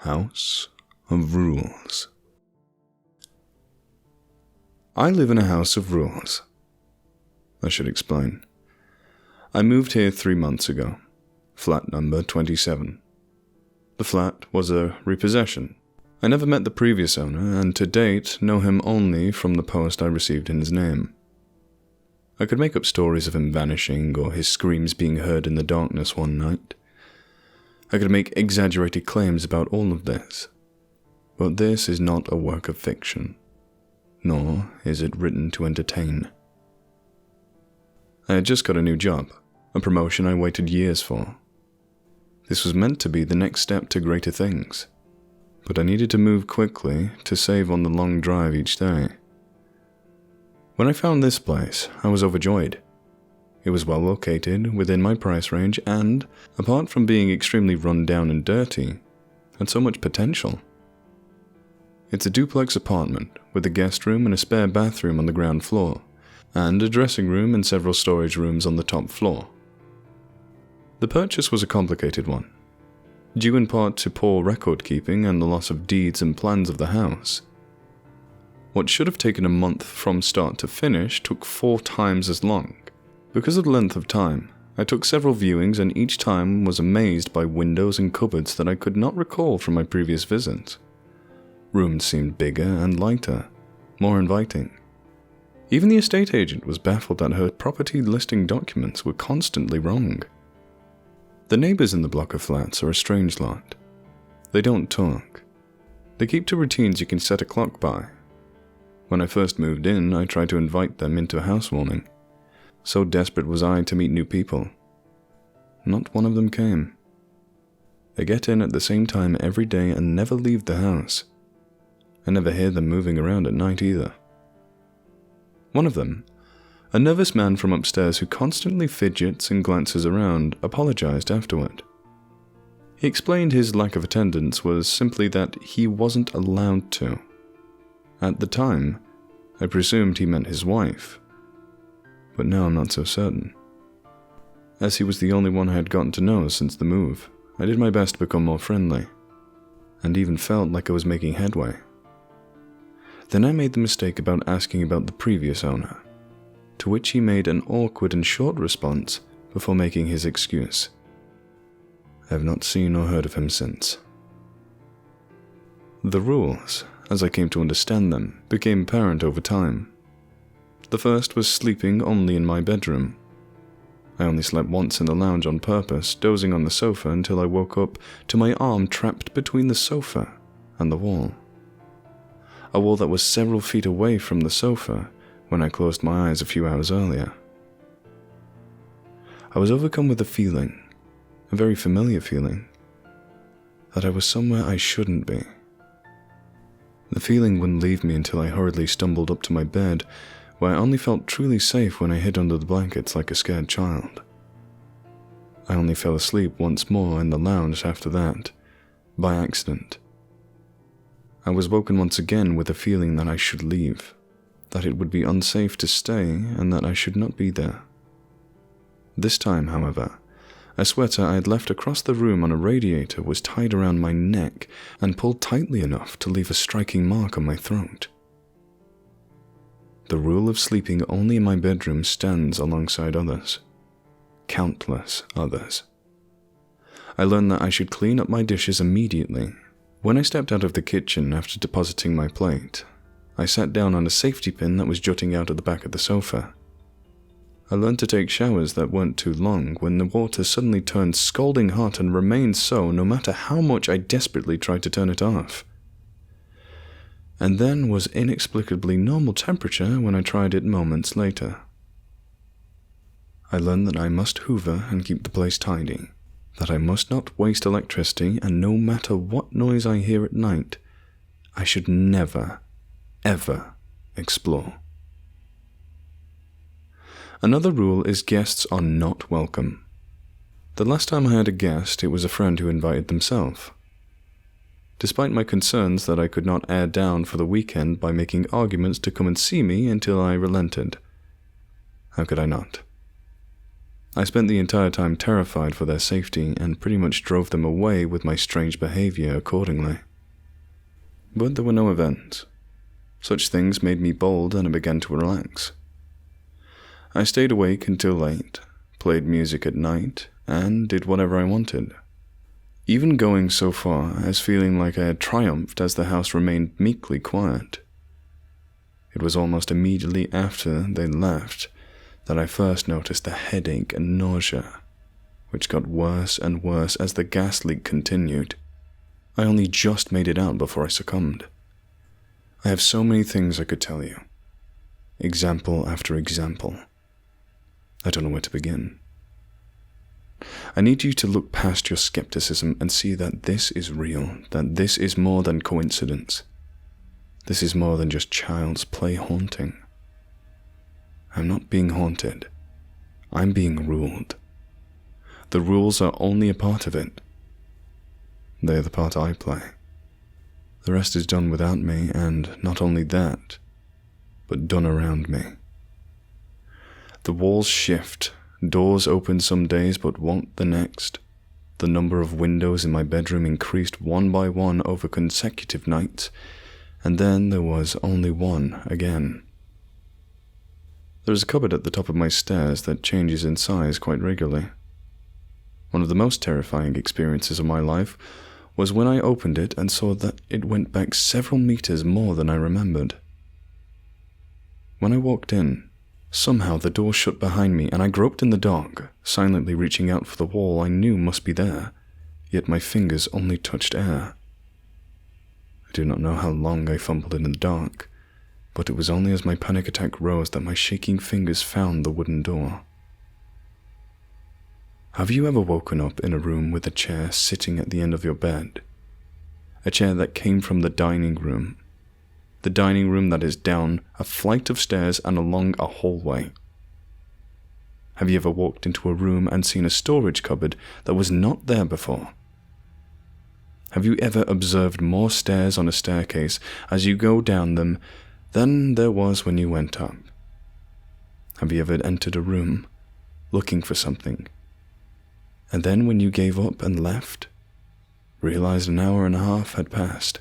House of Rules. I live in a house of rules. I should explain. I moved here 3 months ago, flat number 27. The flat was a repossession. I never met the previous owner, and to date know him only from the post I received in his name. I could make up stories of him vanishing or his screams being heard in the darkness one night. I could make exaggerated claims about all of this. But this is not a work of fiction, nor is it written to entertain. I had just got a new job, a promotion I waited years for. This was meant to be the next step to greater things, but I needed to move quickly to save on the long drive each day. When I found this place, I was overjoyed. It was well located, within my price range, and, apart from being extremely run down and dirty, had so much potential. It's a duplex apartment with a guest room and a spare bathroom on the ground floor, and a dressing room and several storage rooms on the top floor. The purchase was a complicated one, due in part to poor record keeping and the loss of deeds and plans of the house. What should have taken a month from start to finish took 4 times as long. Because of the length of time, I took several viewings and each time was amazed by windows and cupboards that I could not recall from my previous visits. Rooms seemed bigger and lighter, more inviting. Even the estate agent was baffled that her property listing documents were constantly wrong. The neighbors in the block of flats are a strange lot. They don't talk. They keep to routines you can set a clock by. When I first moved in, I tried to invite them into a housewarming. So desperate was I to meet new people. Not one of them came. They get in at the same time every day and never leave the house. I never hear them moving around at night either. One of them, a nervous man from upstairs who constantly fidgets and glances around, apologized afterward. He explained his lack of attendance was simply that he wasn't allowed to. At the time, I presumed he meant his wife, but now I'm not so certain. As he was the only one I had gotten to know since the move, I did my best to become more friendly, and even felt like I was making headway. Then I made the mistake about asking about the previous owner, to which he made an awkward and short response before making his excuse. I have not seen or heard of him since. The rules, as I came to understand them, became apparent over time. The first was sleeping only in my bedroom. I only slept once in the lounge on purpose, dozing on the sofa until I woke up to my arm trapped between the sofa and the wall. A wall that was several feet away from the sofa when I closed my eyes a few hours earlier. I was overcome with a feeling, a very familiar feeling, that I was somewhere I shouldn't be. The feeling wouldn't leave me until I hurriedly stumbled up to my bed, where I only felt truly safe when I hid under the blankets like a scared child. I only fell asleep once more in the lounge after that, by accident. I was woken once again with a feeling that I should leave, that it would be unsafe to stay and that I should not be there. This time, however, a sweater I had left across the room on a radiator was tied around my neck and pulled tightly enough to leave a striking mark on my throat. The rule of sleeping only in my bedroom stands alongside others. Countless others. I learned that I should clean up my dishes immediately. When I stepped out of the kitchen after depositing my plate, I sat down on a safety pin that was jutting out at the back of the sofa. I learned to take showers that weren't too long when the water suddenly turned scalding hot and remained so no matter how much I desperately tried to turn it off. And then was inexplicably normal temperature when I tried it moments later. I learned that I must hoover and keep the place tidy, that I must not waste electricity, and no matter what noise I hear at night, I should never, ever explore. Another rule is guests are not welcome. The last time I had a guest, it was a friend who invited themselves. Despite my concerns that I could not air down for the weekend by making arguments to come and see me until I relented. How could I not? I spent the entire time terrified for their safety and pretty much drove them away with my strange behavior accordingly. But there were no events. Such things made me bold and I began to relax. I stayed awake until late, played music at night, and did whatever I wanted. Even going so far as feeling like I had triumphed as the house remained meekly quiet. It was almost immediately after they left that I first noticed the headache and nausea, which got worse and worse as the gas leak continued. I only just made it out before I succumbed. I have so many things I could tell you. Example after example. I don't know where to begin. I need you to look past your skepticism and see that this is real, that this is more than coincidence. This is more than just child's play haunting. I'm not being haunted. I'm being ruled. The rules are only a part of it. They're the part I play. The rest is done without me, and not only that, but done around me. The walls shift, doors open some days but won't the next. The number of windows in my bedroom increased one by one over consecutive nights, and then there was only one again. There is a cupboard at the top of my stairs that changes in size quite regularly. One of the most terrifying experiences of my life was when I opened it and saw that it went back several meters more than I remembered. When I walked in, somehow the door shut behind me and I groped in the dark, silently reaching out for the wall I knew must be there, yet my fingers only touched air. I do not know how long I fumbled in the dark, but it was only as my panic attack rose that my shaking fingers found the wooden door. Have you ever woken up in a room with a chair sitting at the end of your bed? A chair that came from the dining room. The dining room that is down a flight of stairs and along a hallway. Have you ever walked into a room and seen a storage cupboard that was not there before? Have you ever observed more stairs on a staircase as you go down them than there was when you went up? Have you ever entered a room looking for something, and then when you gave up and left, realized an hour and a half had passed?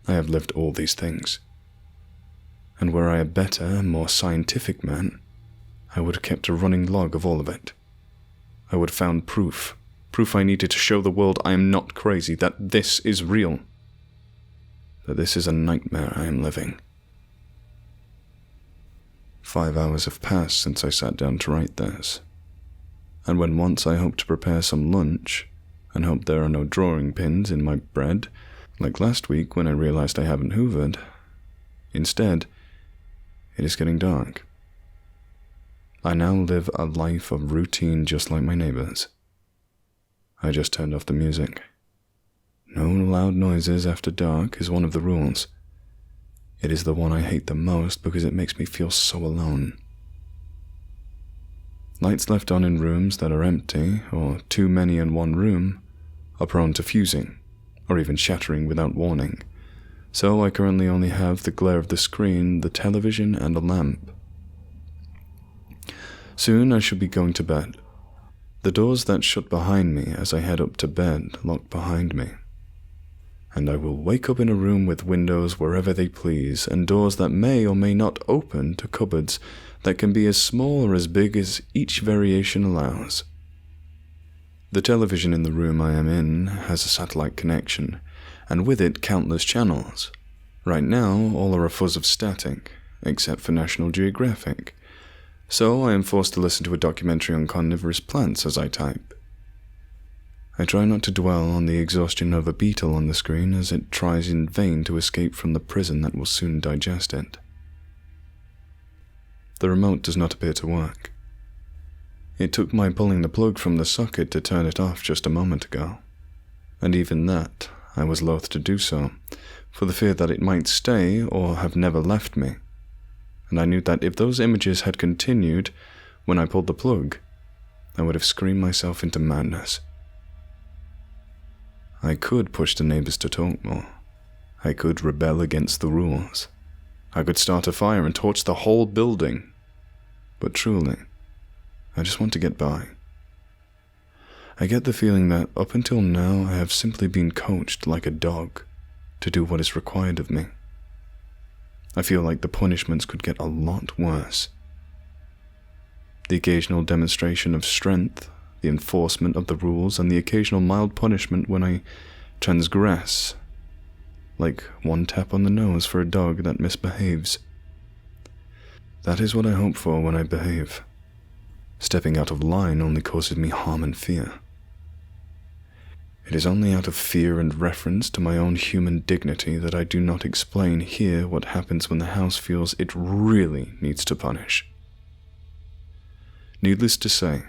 I have lived all these things, and were I a better, more scientific man, I would have kept a running log of all of it. I would have found proof I needed to show the world I am not crazy, that this is real, that this is a nightmare I am living. 5 hours have passed since I sat down to write this, and when once I hope to prepare some lunch, and hope there are no drawing pins in my bread, like last week when I realized I haven't hoovered, instead, it is getting dark. I now live a life of routine just like my neighbors. I just turned off the music. No loud noises after dark is one of the rules. It is the one I hate the most because it makes me feel so alone. Lights left on in rooms that are empty, or too many in one room, are prone to fusing, or even shattering without warning, so I currently only have the glare of the screen, the television, and a lamp. Soon I should be going to bed. The doors that shut behind me as I head up to bed lock behind me, and I will wake up in a room with windows wherever they please, and doors that may or may not open to cupboards that can be as small or as big as each variation allows. The television in the room I am in has a satellite connection, and with it countless channels. Right now, all are a fuzz of static, except for National Geographic, so I am forced to listen to a documentary on carnivorous plants as I type. I try not to dwell on the exhaustion of a beetle on the screen as it tries in vain to escape from the prison that will soon digest it. The remote does not appear to work. It took my pulling the plug from the socket to turn it off just a moment ago, and even that I was loath to do so, for the fear that it might stay or have never left me, and I knew that if those images had continued when I pulled the plug, I would have screamed myself into madness. I could push the neighbors to talk more. I could rebel against the rules. I could start a fire and torch the whole building. But truly, I just want to get by. I get the feeling that up until now I have simply been coached like a dog to do what is required of me. I feel like the punishments could get a lot worse. The occasional demonstration of strength, the enforcement of the rules, and the occasional mild punishment when I transgress, like one tap on the nose for a dog that misbehaves. That is what I hope for when I behave. Stepping out of line only causes me harm and fear. It is only out of fear and reference to my own human dignity that I do not explain here what happens when the house feels it really needs to punish. Needless to say,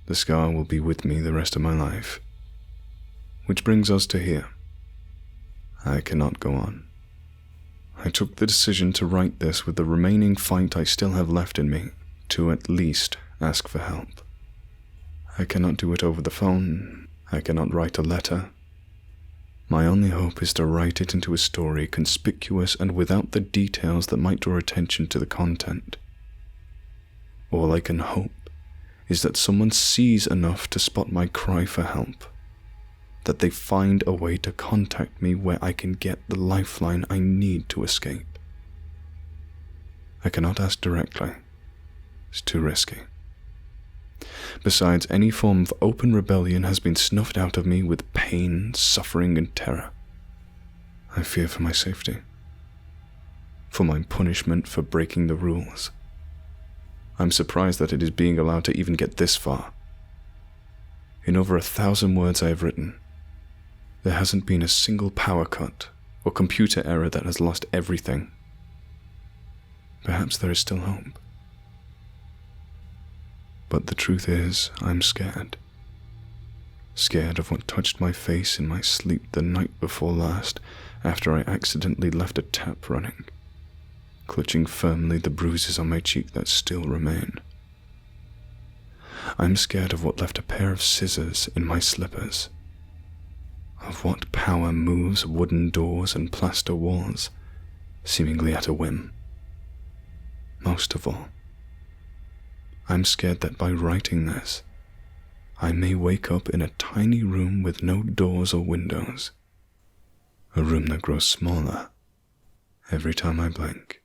the scar will be with me the rest of my life. Which brings us to here. I cannot go on. I took the decision to write this with the remaining fight I still have left in me, to at least ask for help. I cannot do it over the phone. I cannot write a letter. My only hope is to write it into a story conspicuous and without the details that might draw attention to the content. All I can hope is that someone sees enough to spot my cry for help, that they find a way to contact me where I can get the lifeline I need to escape. I cannot ask directly. It's too risky. Besides, any form of open rebellion has been snuffed out of me with pain, suffering, and terror. I fear for my safety, for my punishment for breaking the rules. I'm surprised that it is being allowed to even get this far. In over 1,000 words I have written, there hasn't been a single power cut or computer error that has lost everything. Perhaps there is still hope. But the truth is, I'm scared. Scared of what touched my face in my sleep the night before last, after I accidentally left a tap running, clutching firmly the bruises on my cheek that still remain. I'm scared of what left a pair of scissors in my slippers, of what power moves wooden doors and plaster walls, seemingly at a whim. Most of all, I'm scared that by writing this, I may wake up in a tiny room with no doors or windows, a room that grows smaller every time I blink.